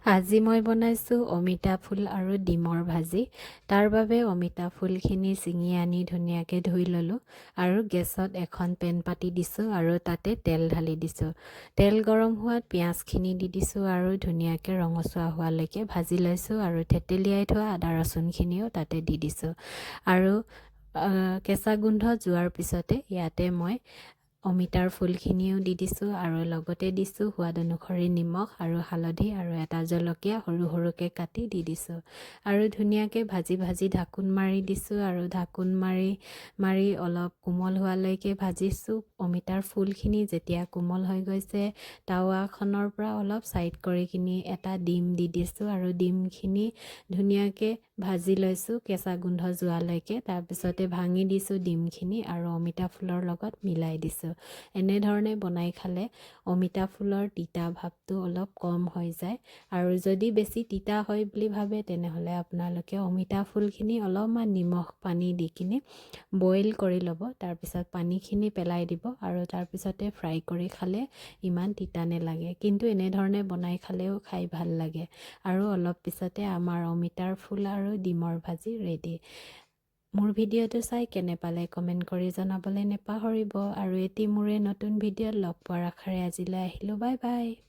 আজি মই বনাইছোঁ অমিতা ফুল আৰু ডিমৰ ভাজি। তাৰ বাবে অমিতা ফুলখিনি ছিঙি আনি ধুনীয়াকৈ ধুই ল'লোঁ আৰু গেছত এখন পেন পাতি দিছোঁ আৰু তাতে তেল ঢালি দিছোঁ। তেল গৰম হোৱাত পিঁয়াজখিনি দি দিছোঁ আৰু ধুনীয়াকৈ ৰঙচুৱা হোৱালৈকে ভাজি লৈছোঁ আৰু থেতেলিয়াই থোৱা আদা ৰচুনখিনিও তাতে দি দিছোঁ আৰু কেঁচা গোন্ধ যোৱাৰ পিছতে ইয়াতে মই অমিতাৰ ফুলখিনিও দি দিছোঁ আৰু লগতে দিছোঁ সোৱাদ অনুসৰি নিমখ আৰু হালধি আৰু এটা জলকীয়া সৰু সৰুকৈ কাটি দি দিছোঁ আৰু ধুনীয়াকৈ ভাজি ভাজি ঢাকোন মাৰি দিছোঁ আৰু ঢাকোন মাৰি অলপ কোমল হোৱালৈকে ভাজিছোঁ। অমিতাৰ ফুলখিনি যেতিয়া কোমল হৈ গৈছে টাৱাখনৰ পৰা অলপ ছাইড কৰি কিনি এটা ডিম দি দিছোঁ আৰু ডিমখিনি ধুনীয়াকৈ ভাজি লৈছোঁ কেঁচা গোন্ধ যোৱালৈকে। তাৰপিছতে ভাঙি দিছোঁ ডিমখিনি আৰু অমিতা ফুলৰ লগত মিলাই দিছোঁ। এনেধৰণে বনাই খালে অমিতা ফুলৰ তিতা ভাৱটো অলপ কম হৈ যায় আৰু যদি বেছি তিতা হয় বুলি ভাবে তেনেহ'লে আপোনালোকে অমিতা ফুলখিনি অলপমান নিমখ পানী দি কিনি বইল কৰি ল'ব। তাৰপিছত পানীখিনি পেলাই দিব আৰু তাৰপিছতে ফ্ৰাই কৰি খালে ইমান তিতা নেলাগে, কিন্তু এনেধৰণে বনাই খালেও খাই ভাল লাগে। আৰু অলপ পিছতে আমাৰ অমিতাৰ ফুল আৰু ডিমৰ ভাজি ৰেডি। মোৰ ভিডিঅ'টো চাই কেনে পালে কমেণ্ট কৰি জনাবলৈ নেপাহৰিব আৰু এটি মোৰে নতুন ভিডিঅ'ত লগ পোৱাৰ আশাৰে আজিলৈ আহিলোঁ। Bye bye.